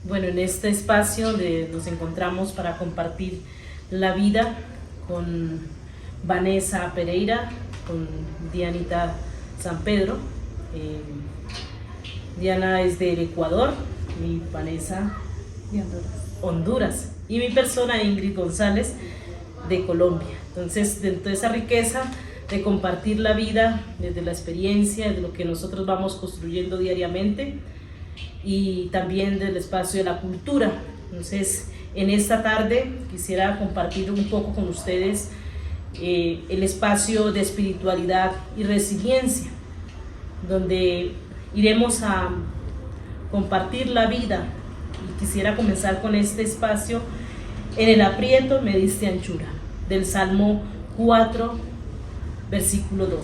Bueno, en este espacio nos encontramos para compartir la vida con Vanessa Pereira, con Dianita San Pedro. Diana es del Ecuador y Vanessa de Honduras. Y mi persona, Ingrid González, de Colombia. Entonces, dentro de esa riqueza de compartir la vida desde la experiencia, de lo que nosotros vamos construyendo diariamente, y también del espacio de la cultura. Entonces, en esta tarde quisiera compartir un poco con ustedes el espacio de espiritualidad y resiliencia, donde iremos a compartir la vida. Y quisiera comenzar con este espacio: en el aprieto me diste anchura, del Salmo 4, versículo 2.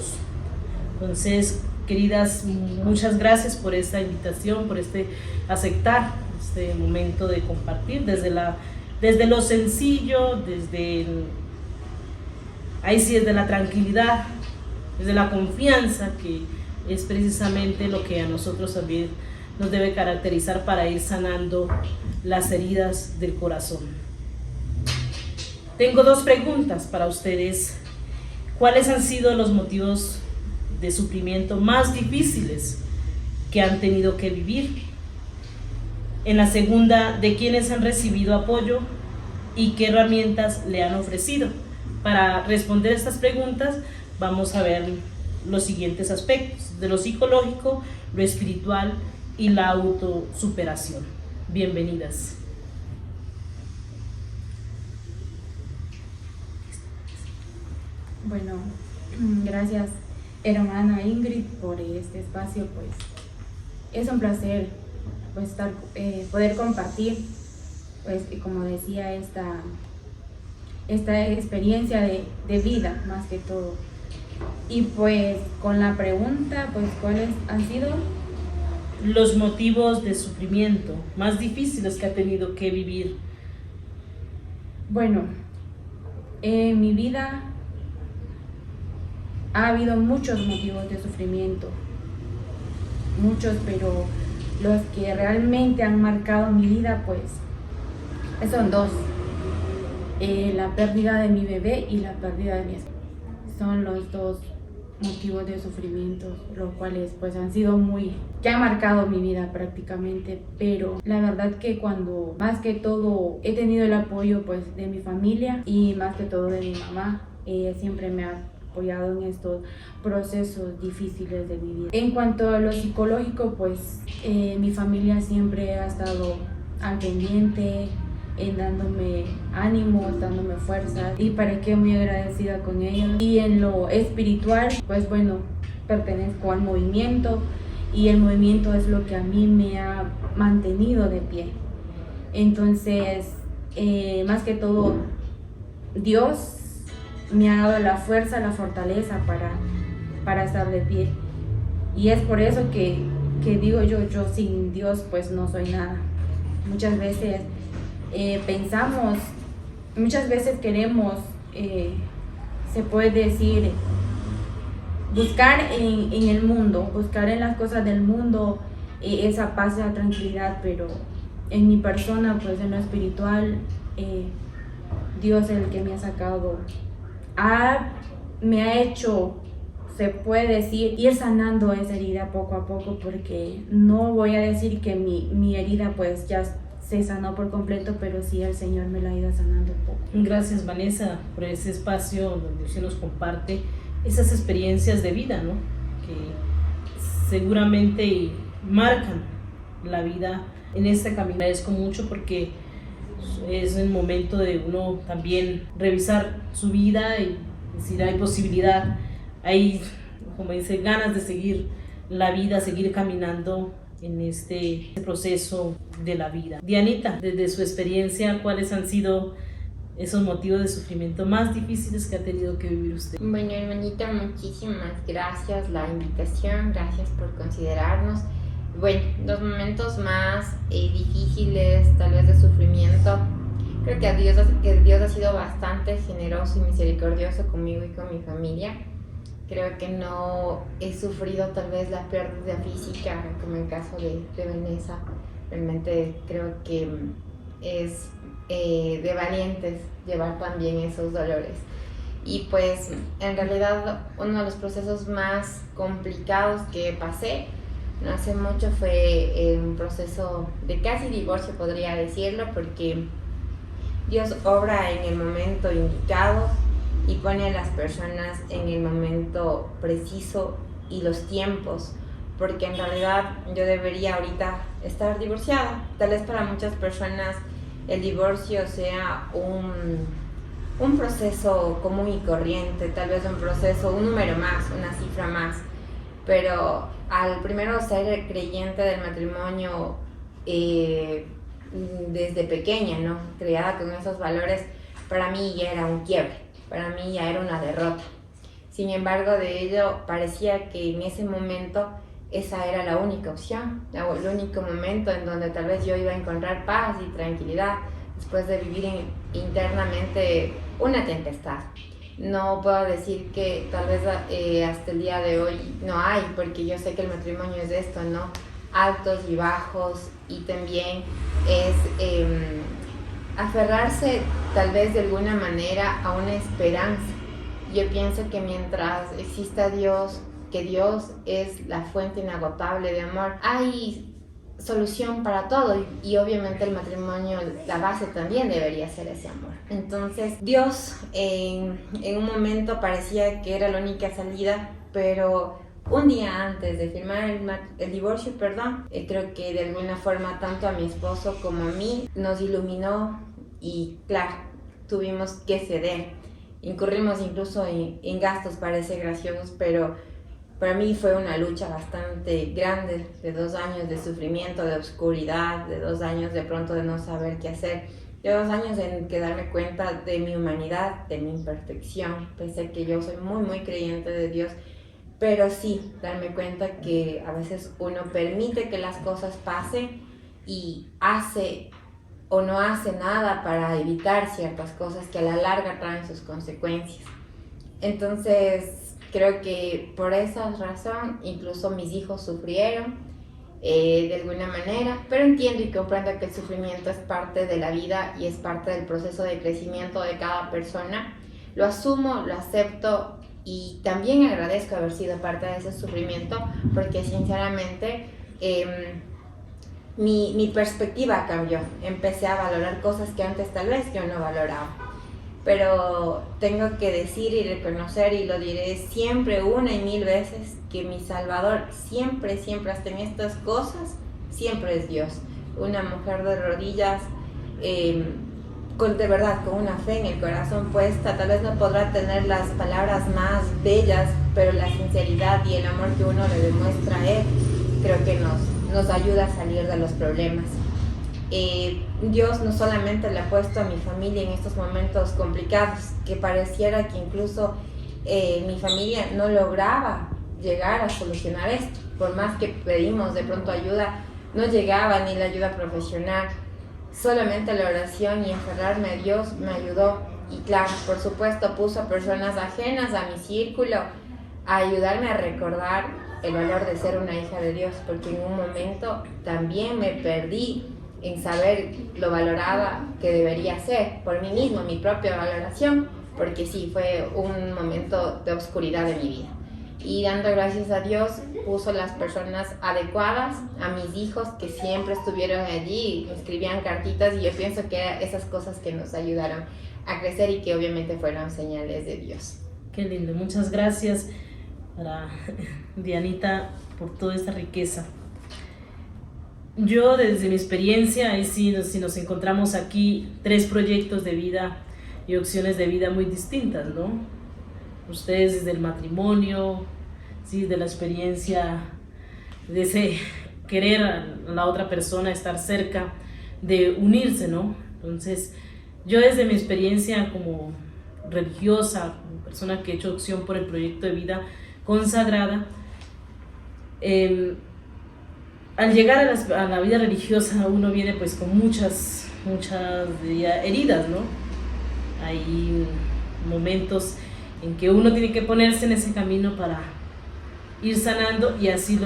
Entonces, queridas, muchas gracias por esta invitación, por aceptar este momento de compartir desde lo sencillo, desde la tranquilidad, desde la confianza, que es precisamente lo que a nosotros también nos debe caracterizar para ir sanando las heridas del corazón. Tengo dos preguntas para ustedes. ¿Cuáles han sido los motivos de sufrimiento más difíciles que han tenido que vivir? En la segunda, ¿de quiénes han recibido apoyo y qué herramientas le han ofrecido? Para responder estas preguntas vamos a ver los siguientes aspectos: de lo psicológico, lo espiritual y la autosuperación. Bienvenidas. Bueno, gracias hermana Ingrid por este espacio. Pues es un placer pues poder compartir, pues como decía, esta experiencia de vida más que todo. Y pues con la pregunta, pues ¿cuáles han sido los motivos de sufrimiento más difíciles que ha tenido que vivir? Bueno, en mi vida ha habido muchos motivos de sufrimiento, muchos, pero los que realmente han marcado mi vida, pues son dos: la pérdida de mi bebé y la pérdida de mi esposo. Son los dos motivos de sufrimiento, los cuales pues han sido que han marcado mi vida prácticamente. Pero la verdad que cuando más que todo he tenido el apoyo pues de mi familia y más que todo de mi mamá, ella siempre me ha apoyado en estos procesos difíciles de mi vida. En cuanto a lo psicológico, pues mi familia siempre ha estado al pendiente, dándome ánimos, dándome fuerza, y para qué, muy agradecida con ellos. Y en lo espiritual, pues bueno, pertenezco al movimiento y el movimiento es lo que a mí me ha mantenido de pie. Entonces, más que todo, Dios me ha dado la fuerza, la fortaleza para estar de pie. Y es por eso que digo yo sin Dios pues no soy nada. Muchas veces pensamos, muchas veces queremos, se puede decir, buscar en el mundo, buscar en las cosas del mundo esa paz, esa tranquilidad, pero en mi persona, pues en lo espiritual, Dios es el que me ha sacado, me ha hecho, se puede decir, ir sanando esa herida poco a poco, porque no voy a decir que mi herida pues ya se sanó por completo, pero sí el Señor me la ha ido sanando un poco. Gracias, Vanessa, por ese espacio donde usted nos comparte esas experiencias de vida, ¿no?, que seguramente marcan la vida en este camino. Agradezco mucho porque es el momento de uno también revisar su vida y decir, hay posibilidad, hay, como dice, ganas de seguir la vida, seguir caminando en este proceso de la vida. Dianita, desde su experiencia, ¿cuáles han sido esos motivos de sufrimiento más difíciles que ha tenido que vivir usted? Bueno, hermanita, muchísimas gracias la invitación, gracias por considerarnos. Bueno, los momentos más difíciles, tal vez de sufrimiento, creo que Dios ha sido bastante generoso y misericordioso conmigo y con mi familia. Creo que no he sufrido tal vez la pérdida física, como en el caso de Vanessa, Realmente creo que es de valientes llevar también esos dolores. Y pues en realidad uno de los procesos más complicados que pasé no hace mucho fue un proceso de casi divorcio, podría decirlo, porque Dios obra en el momento indicado y pone a las personas en el momento preciso y los tiempos, porque en realidad yo debería ahorita estar divorciada. Tal vez para muchas personas el divorcio sea un proceso común y corriente, tal vez un proceso, un número más, una cifra más, pero al primero ser creyente del matrimonio desde pequeña, ¿no? Criada con esos valores, para mí ya era un quiebre, para mí ya era una derrota. Sin embargo, de ello parecía que en ese momento esa era la única opción, el único momento en donde tal vez yo iba a encontrar paz y tranquilidad después de vivir internamente una tempestad. No puedo decir que tal vez hasta el día de hoy no hay, porque yo sé que el matrimonio es esto, ¿no? Altos y bajos, y también es aferrarse tal vez de alguna manera a una esperanza. Yo pienso que mientras exista Dios, que Dios es la fuente inagotable de amor, hay solución para todo, y obviamente el matrimonio, la base también debería ser ese amor. Entonces Dios en un momento parecía que era la única salida, pero un día antes de firmar el divorcio, creo que de alguna forma tanto a mi esposo como a mí nos iluminó, y claro, tuvimos que ceder. Incurrimos incluso en gastos, parece gracioso, pero para mí fue una lucha bastante grande, de 2 años de sufrimiento, de oscuridad, de 2 años de pronto de no saber qué hacer, de 2 años en que darme cuenta de mi humanidad, de mi imperfección, pese a que yo soy muy, muy creyente de Dios, pero sí, darme cuenta que a veces uno permite que las cosas pasen y hace o no hace nada para evitar ciertas cosas que a la larga traen sus consecuencias. Entonces, creo que por esa razón incluso mis hijos sufrieron de alguna manera, pero entiendo y comprendo que el sufrimiento es parte de la vida y es parte del proceso de crecimiento de cada persona. Lo asumo, lo acepto, y también agradezco haber sido parte de ese sufrimiento, porque sinceramente mi perspectiva cambió. Empecé a valorar cosas que antes tal vez yo no valoraba. Pero tengo que decir y reconocer, y lo diré siempre, una y mil veces, que mi Salvador siempre, siempre, hasta en estas cosas, siempre es Dios. Una mujer de rodillas, de verdad, con una fe en el corazón puesta. Tal vez no podrá tener las palabras más bellas, pero la sinceridad y el amor que uno le demuestra a Él, creo que nos ayuda a salir de los problemas. Dios no solamente le ha puesto a mi familia en estos momentos complicados, que pareciera que incluso mi familia no lograba llegar a solucionar esto. Por más que pedimos de pronto ayuda, no llegaba ni la ayuda profesional. Solamente la oración y aferrarme a Dios me ayudó. Y claro, por supuesto, puso a personas ajenas a mi círculo a ayudarme a recordar el valor de ser una hija de Dios, porque en un momento también me perdí en saber lo valorada que debería ser por mí mismo, mi propia valoración, porque sí, fue un momento de oscuridad de mi vida. Y dando gracias a Dios, puso las personas adecuadas, a mis hijos que siempre estuvieron allí, me escribían cartitas, y yo pienso que eran esas cosas que nos ayudaron a crecer y que obviamente fueron señales de Dios. Qué lindo, muchas gracias para Dianita por toda esta riqueza. Yo, desde mi experiencia, y si nos encontramos aquí 3 proyectos de vida y opciones de vida muy distintas, ¿no? Ustedes desde el matrimonio, sí, de la experiencia de ese querer a la otra persona, estar cerca, de unirse, ¿no? Entonces, yo desde mi experiencia como religiosa, como persona que he hecho opción por el proyecto de vida consagrada, al llegar a la vida religiosa uno viene pues con muchas heridas, ¿no? Hay momentos en que uno tiene que ponerse en ese camino para ir sanando y así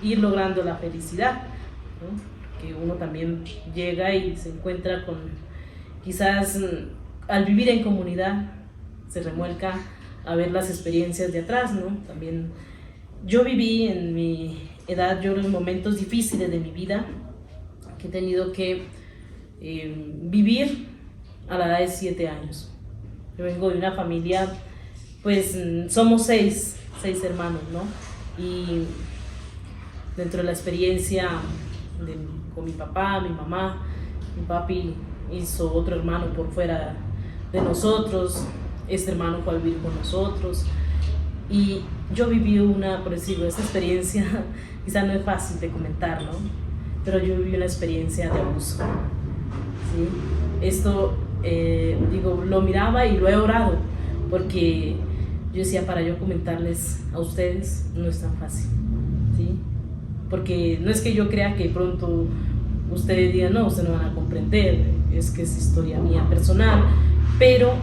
ir logrando la felicidad, ¿no? porque uno también llega y se encuentra con, quizás al vivir en comunidad, se remuelca a ver las experiencias de atrás, ¿no? También yo viví en mi edad, yo en momentos difíciles de mi vida, que he tenido que vivir a la edad de 7 años. Yo vengo de una familia, pues somos seis hermanos, ¿no? Y dentro de la experiencia con mi papá, mi mamá, mi papi hizo otro hermano por fuera de nosotros, este hermano fue a vivir con nosotros, y yo viví por decirlo, esta experiencia quizá no es fácil de comentar, ¿no? Pero yo viví una experiencia de abuso, ¿sí? Esto, lo miraba y lo he orado, porque yo decía, para yo comentarles a ustedes no es tan fácil, ¿sí? Porque no es que yo crea que pronto ustedes digan, no, ustedes no van a comprender, es que es historia mía personal, pero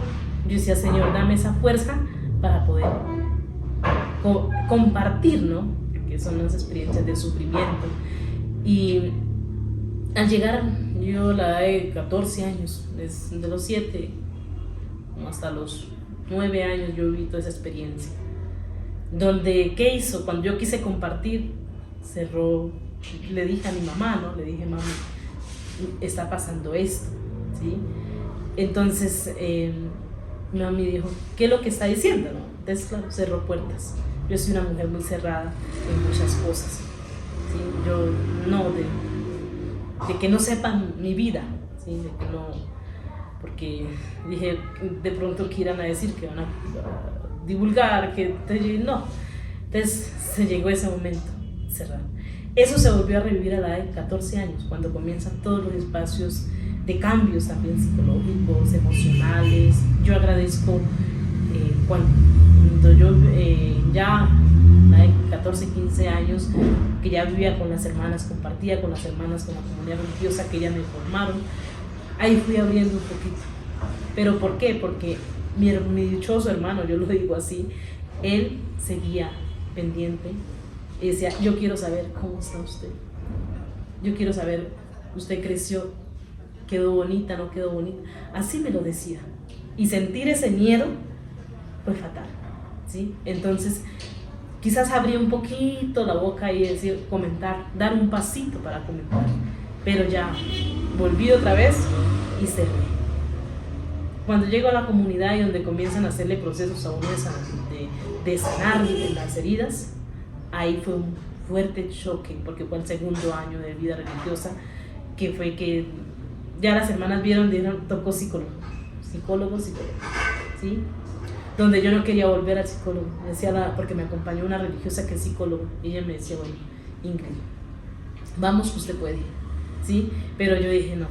yo decía, Señor, dame esa fuerza para poder compartir, ¿no? Porque son las experiencias de sufrimiento. Y al llegar yo a la edad de 14 años, desde los 7 hasta los 9 años, yo viví toda esa experiencia. Donde, ¿qué hizo? Cuando yo quise compartir, cerró, le dije a mi mamá, ¿no? Le dije, mami, está pasando esto, ¿sí? Entonces, mi mami dijo, ¿qué es lo que está diciendo, no? Entonces, claro, cerró puertas. Yo soy una mujer muy cerrada en muchas cosas, ¿sí? Yo no, de que no sepan mi vida, ¿sí? De que no, porque dije, de pronto que irán a decir que van a divulgar, que no. Entonces se llegó ese momento, cerrar. Eso se volvió a revivir a la edad de 14 años, cuando comienzan todos los espacios de cambios también psicológicos, emocionales. Yo agradezco cuando yo ya a la de 14, 15 años, que ya vivía con las hermanas, compartía con las hermanas, con la comunidad religiosa que ellas me formaron, ahí fui abriendo un poquito. ¿Pero por qué? Porque mi dichoso hermano, yo lo digo así, él seguía pendiente y decía, yo quiero saber cómo está usted, yo quiero saber, usted creció, quedó bonita, no quedó bonita, así me lo decía, y sentir ese miedo fue fatal, ¿sí? Entonces quizás abrí un poquito la boca y decir, comentar, dar un pasito para comentar, pero ya volví otra vez y cerré. Cuando llego a la comunidad y donde comienzan a hacerle procesos a uno de sanar las heridas, ahí fue un fuerte choque, porque fue el segundo año de vida religiosa, que fue que ya las hermanas dijeron, tocó psicólogo, ¿sí? Donde yo no quería volver al psicólogo, porque me acompañó una religiosa que es psicóloga, y ella me decía, bueno, Ingrid, vamos que usted puede, ¿sí? Pero yo dije, no.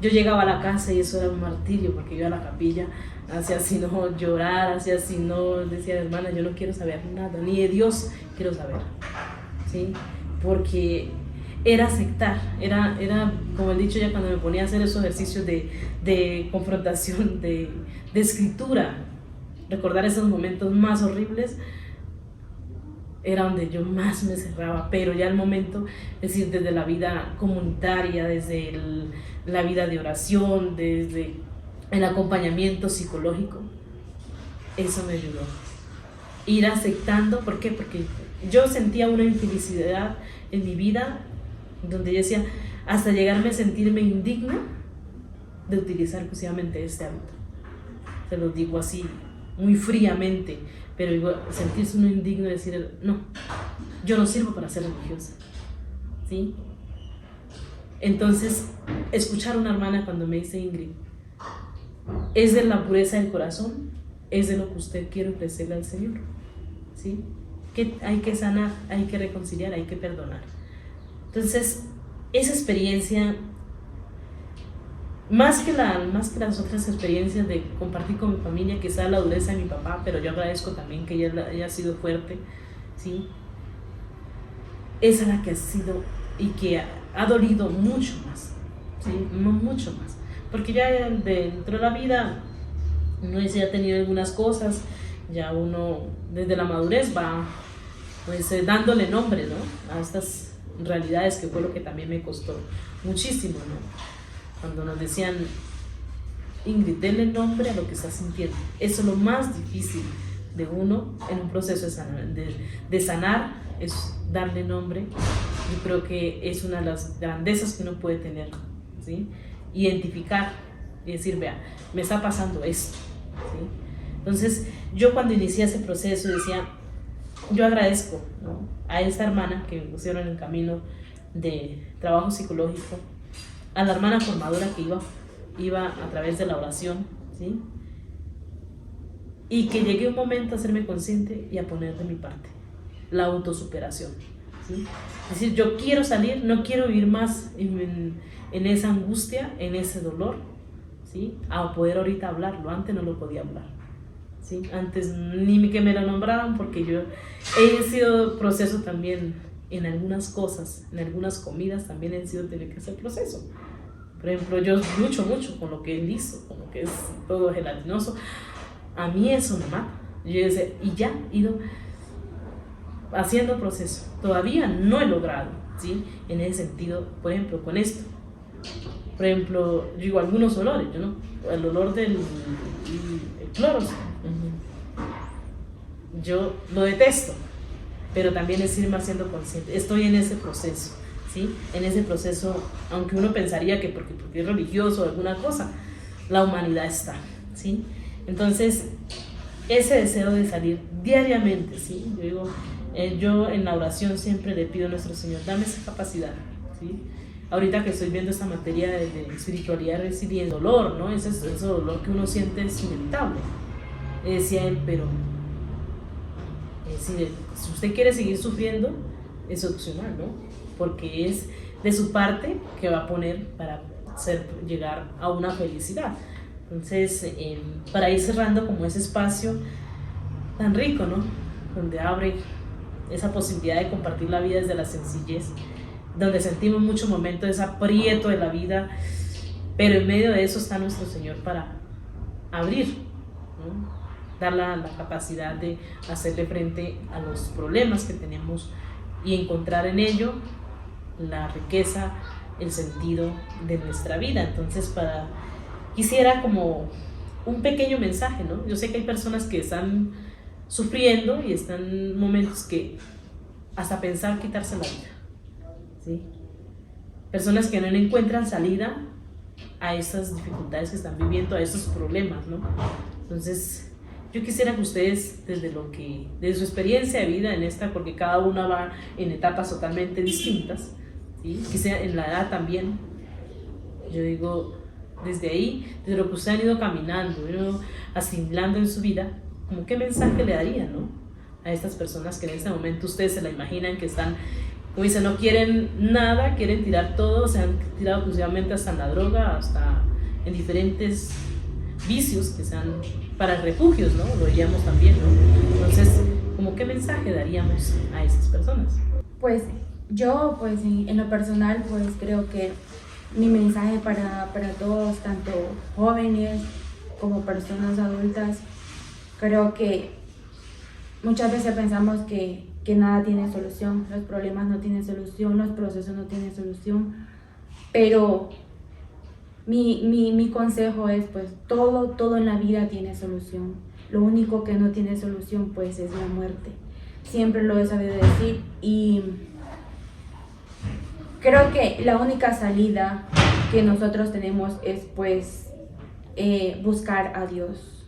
Yo llegaba a la casa y eso era un martirio, porque yo a la capilla hacía así no llorar, hacía así no, decía, hermana, yo no quiero saber nada, ni de Dios quiero saber, ¿sí? Porque era aceptar, era como he dicho ya, cuando me ponía a hacer esos ejercicios de confrontación, de escritura, recordar esos momentos más horribles, era donde yo más me cerraba, pero ya el momento, es decir, desde la vida comunitaria, desde la vida de oración, desde el acompañamiento psicológico, eso me ayudó. Ir aceptando, ¿por qué? Porque yo sentía una infelicidad en mi vida, donde yo decía, hasta llegarme a sentirme indigna de utilizar exclusivamente este hábito. Se lo digo así, muy fríamente, pero igual, sentirse uno indigno de decir, no, yo no sirvo para ser religiosa, ¿sí? Entonces, escuchar a una hermana cuando me dice, Ingrid, es de la pureza del corazón, es de lo que usted quiere ofrecerle al Señor, ¿sí? Que hay que sanar, hay que reconciliar, hay que perdonar. Entonces, esa experiencia, más que las otras experiencias de compartir con mi familia, quizá la dureza de mi papá, pero yo agradezco también que ella haya sido fuerte, ¿sí? Esa es la que ha sido y que ha dolido mucho más, ¿sí? No mucho más, porque ya dentro de la vida uno ya ha tenido algunas cosas, ya uno desde la madurez va pues dándole nombre, ¿no? A estas realidades, que fue lo que también me costó muchísimo, ¿no? Cuando nos decían, Ingrid, denle nombre a lo que estás sintiendo. Eso es lo más difícil de uno en un proceso de sanar, es darle nombre. Yo creo que es una de las grandezas que uno puede tener, ¿sí? Identificar y decir, vea, me está pasando esto, ¿sí? Entonces, yo cuando inicié ese proceso decía, yo agradezco, ¿no?, a esta hermana que me pusieron en el camino de trabajo psicológico, a la hermana formadora que iba a través de la oración, ¿sí? Y que llegué un momento a hacerme consciente y a poner de mi parte la autosuperación, ¿sí? Es decir, yo quiero salir, no quiero vivir más en esa angustia, en ese dolor, ¿sí? A poder ahorita hablarlo. Antes no lo podía hablar, ¿sí? Antes ni que me lo nombraran, porque yo he sido proceso también en algunas cosas, en algunas comidas también he sido tener que hacer proceso. Por ejemplo, yo lucho mucho con lo que es liso, con lo que es todo gelatinoso. A mí eso me mata. Yo decía, y ya he ido haciendo proceso. Todavía no he logrado, ¿sí? En ese sentido, por ejemplo, con esto. Por ejemplo, yo digo algunos olores, ¿no? El olor del cloro. Yo lo detesto, pero también es irme haciendo consciente. Estoy en ese proceso, ¿sí? En ese proceso, aunque uno pensaría que porque es religioso o alguna cosa, la humanidad está, ¿sí? Entonces, ese deseo de salir diariamente, ¿sí? Yo digo, yo en la oración siempre le pido a nuestro Señor, dame esa capacidad, ¿sí? Ahorita que estoy viendo esta materia de espiritualidad resiliencia, dolor, ¿no? Ese dolor que uno siente es inevitable. Decía él, pero si usted quiere seguir sufriendo, es opcional, ¿no? Porque es de su parte que va a poner para llegar a una felicidad. Entonces, para ir cerrando como ese espacio tan rico, ¿no? Donde abre esa posibilidad de compartir la vida desde la sencillez, donde sentimos muchos momentos de ese aprieto de la vida, pero en medio de eso está nuestro Señor para abrir, ¿no? Dar la capacidad de hacerle frente a los problemas que tenemos y encontrar en ello la riqueza, el sentido de nuestra vida. Entonces, quisiera como un pequeño mensaje, ¿no? Yo sé que hay personas que están sufriendo y están en momentos que hasta pensar quitarse la vida, ¿sí? Personas que no encuentran salida a esas dificultades que están viviendo, a esos problemas, ¿no? Entonces, yo quisiera que ustedes, desde su experiencia de vida en esta, porque cada una va en etapas totalmente distintas, ¿sí? Quisiera en la edad también, yo digo, desde ahí, desde lo que ustedes han ido caminando, asimilando en su vida, como qué mensaje le darían, ¿no?, a estas personas que en este momento ustedes se la imaginan que están, como dicen, no quieren nada, quieren tirar todo, se han tirado exclusivamente hasta en la droga, hasta en diferentes vicios que sean para refugios, ¿no? Lo veíamos también, ¿no? Entonces, ¿cómo qué mensaje daríamos a esas personas? Pues yo, pues en lo personal, pues creo que mi mensaje para todos, tanto jóvenes como personas adultas, creo que muchas veces pensamos que nada tiene solución, los problemas no tienen solución, los procesos no tienen solución, pero mi consejo es, pues, todo en la vida tiene solución. Lo único que no tiene solución, pues, es la muerte. Siempre lo he sabido decir y creo que la única salida que nosotros tenemos es, pues, buscar a Dios,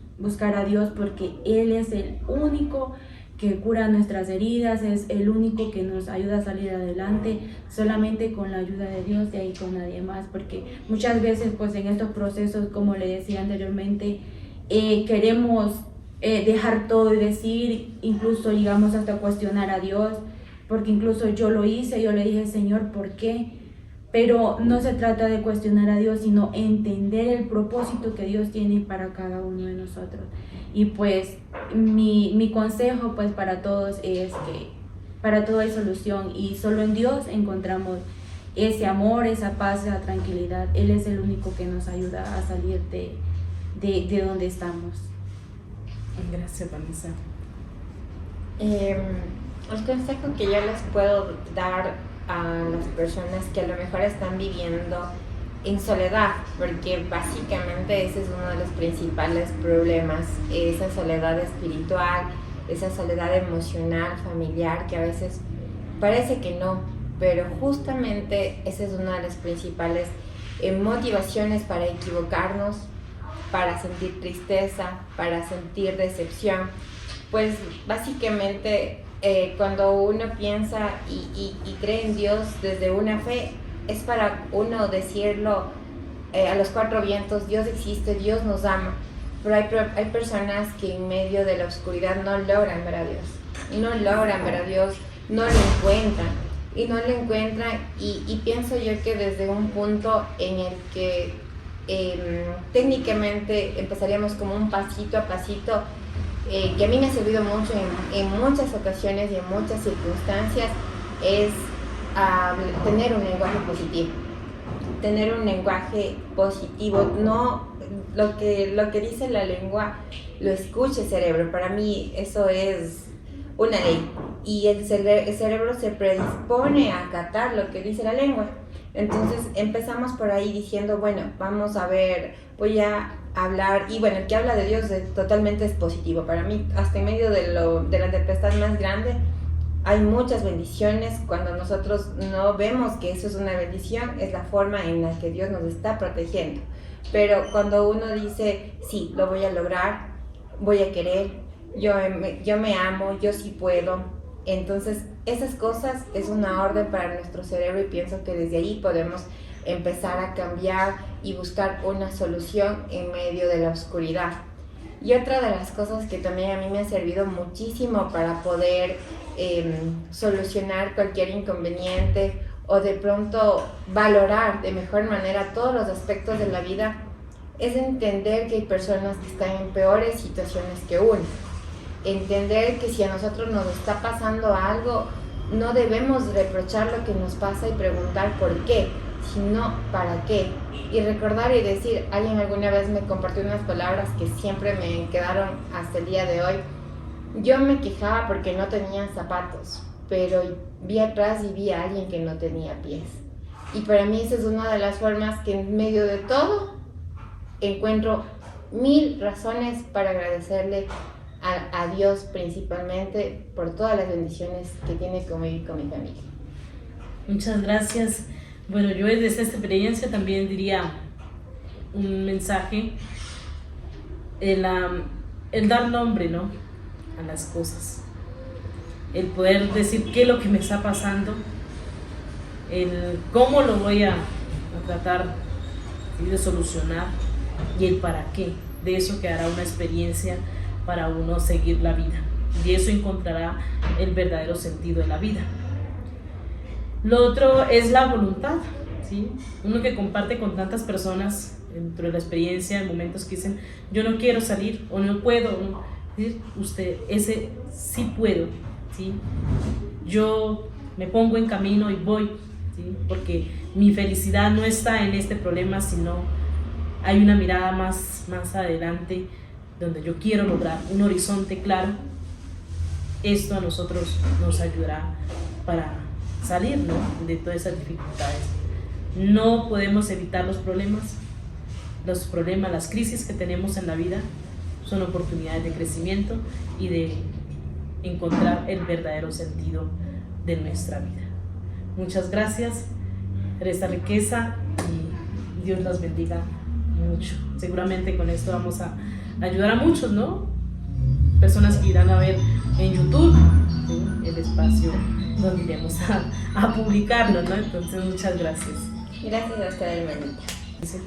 porque Él es el único que cura nuestras heridas, es el único que nos ayuda a salir adelante, solamente con la ayuda de Dios y ahí con nadie más, porque muchas veces, pues, en estos procesos, como le decía anteriormente, queremos dejar todo y decir, incluso llegamos hasta cuestionar a Dios, porque incluso yo lo hice, yo le dije, Señor, ¿por qué? Pero no se trata de cuestionar a Dios, sino entender el propósito que Dios tiene para cada uno de nosotros. Y pues mi consejo, pues, para todos es que para todo hay solución y solo en Dios encontramos ese amor, esa paz, esa tranquilidad. Él es el único que nos ayuda a salir de donde estamos. Gracias, Vanessa. El consejo que yo les puedo dar a las personas que a lo mejor están viviendo en soledad, porque básicamente ese es uno de los principales problemas, esa soledad espiritual, esa soledad emocional, familiar, que a veces parece que no, pero justamente esa es una de las principales motivaciones para equivocarnos, para sentir tristeza, para sentir decepción. Pues básicamente cuando uno piensa y cree en Dios desde una fe, es para uno decirlo a los cuatro vientos: Dios existe, Dios nos ama. Pero hay personas que en medio de la oscuridad no logran ver a Dios, no logran ver a Dios, no lo encuentran, y pienso yo que desde un punto en el que técnicamente empezaríamos como un pasito a pasito, que a mí me ha servido mucho en muchas ocasiones y en muchas circunstancias, es tener un lenguaje positivo. Tener un lenguaje positivo, no lo que dice la lengua lo escuche el cerebro. Para mí eso es una ley, y el cerebro se predispone a acatar lo que dice la lengua. Entonces empezamos por ahí diciendo, bueno, vamos a ver, voy a hablar, y bueno, el que habla de Dios totalmente es positivo. Para mí, hasta en medio de la tempestad más grande, hay muchas bendiciones. Cuando nosotros no vemos que eso es una bendición, es la forma en la que Dios nos está protegiendo. Pero cuando uno dice, sí, lo voy a lograr, voy a querer, yo me amo, yo sí puedo, entonces esas cosas es una orden para nuestro cerebro, y pienso que desde ahí podemos empezar a cambiar y buscar una solución en medio de la oscuridad. Y otra de las cosas que también a mí me ha servido muchísimo para poder solucionar cualquier inconveniente, o de pronto valorar de mejor manera todos los aspectos de la vida, es entender que hay personas que están en peores situaciones que uno. Entender que si a nosotros nos está pasando algo, no debemos reprochar lo que nos pasa y preguntar por qué, sino para qué. Y recordar y decir, alguien alguna vez me compartió unas palabras que siempre me quedaron hasta el día de hoy. Yo me quejaba porque no tenía zapatos, pero vi atrás y vi a alguien que no tenía pies. Y para mí esa es una de las formas que en medio de todo encuentro 1000 razones para agradecerle a Dios, principalmente por todas las bendiciones que tiene conmigo y con mi familia. Muchas gracias. Bueno, yo desde esta experiencia también diría un mensaje, el dar nombre, ¿no?, a las cosas, el poder decir qué es lo que me está pasando, el cómo lo voy a tratar de solucionar, y el para qué. De eso quedará una experiencia para uno seguir la vida, y eso encontrará el verdadero sentido de la vida. Lo otro es la voluntad, ¿sí? Uno que comparte con tantas personas dentro de la experiencia, en momentos que dicen, yo no quiero salir, o no puedo, ¿no? Usted, ese sí puedo, ¿sí? Yo me pongo en camino y voy, ¿sí? Porque mi felicidad no está en este problema, sino hay una mirada más adelante, donde yo quiero lograr un horizonte claro. Esto a nosotros nos ayudará para salir, ¿no?, de todas esas dificultades. No podemos evitar los problemas, las crisis que tenemos en la vida son oportunidades de crecimiento y de encontrar el verdadero sentido de nuestra vida. Muchas gracias por esta riqueza, y Dios las bendiga mucho. Seguramente con esto vamos a ayudar a muchos, ¿no? Personas que irán a ver en YouTube, ¿sí?, el espacio donde iremos a publicarlo, ¿no? Entonces, muchas gracias. Gracias a usted, hermanita. Sí.